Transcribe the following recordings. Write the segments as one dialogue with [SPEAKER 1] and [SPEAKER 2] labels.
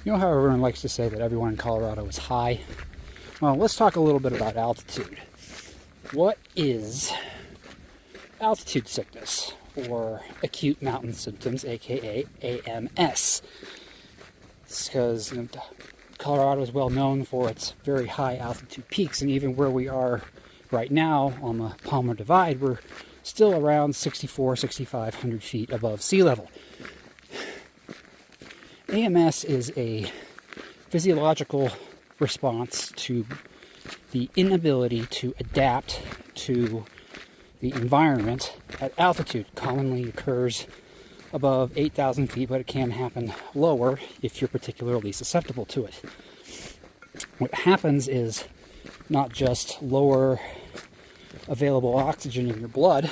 [SPEAKER 1] You know how everyone likes to say that everyone in Colorado is high? Well, let's talk a little bit about altitude. What is altitude sickness, or acute mountain symptoms, aka AMS? It's because Colorado is well known for its very high altitude peaks, and even where we are right now on the Palmer Divide, we're still around 6,500 feet above sea level. AMS is a physiological response to the inability to adapt to the environment at altitude. Commonly occurs above 8,000 feet, but it can happen lower if you're particularly susceptible to it. What happens is not just lower available oxygen in your blood,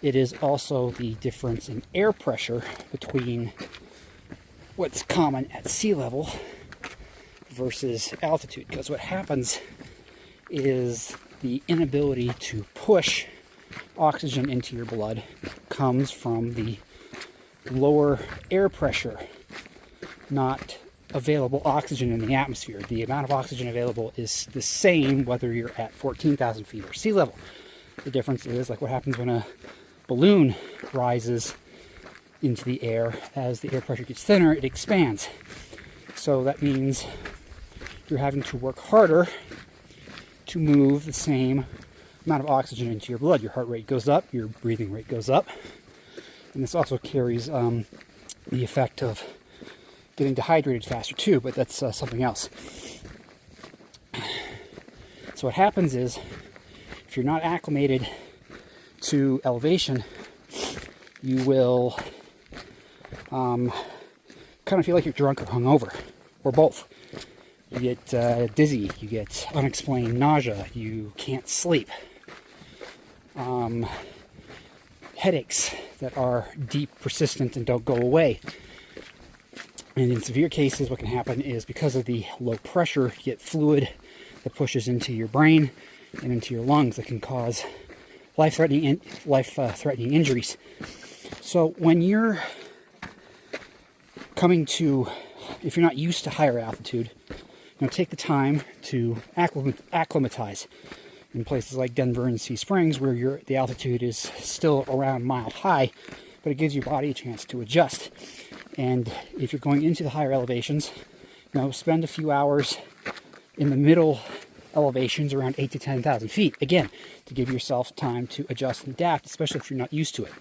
[SPEAKER 1] it is also the difference in air pressure between what's common at sea level versus altitude. Because what happens is the inability to push oxygen into your blood comes from the lower air pressure, not available oxygen in the atmosphere. The amount of oxygen available is the same whether you're at 14,000 feet or sea level. The difference is like what happens when a balloon rises into the air. As the air pressure gets thinner, it expands. So that means you're having to work harder to move the same amount of oxygen into your blood. Your heart rate goes up, your breathing rate goes up, and this also carries the effect of getting dehydrated faster too, but that's something else. So what happens is, if you're not acclimated to elevation, you will kind of feel like you're drunk or hungover, or both. You get dizzy, you get unexplained nausea, you can't sleep, headaches that are deep, persistent, and don't go away. And in severe cases, what can happen is because of the low pressure, you get fluid that pushes into your brain and into your lungs that can cause life-threatening injuries. So when you're if you're not used to higher altitude, take the time to acclimatize in places like Denver and Sea Springs, where the altitude is still around mile high, but it gives your body a chance to adjust. And if you're going into the higher elevations, spend a few hours in the middle elevations around 8,000 to 10,000 feet, again, to give yourself time to adjust and adapt, especially if you're not used to it.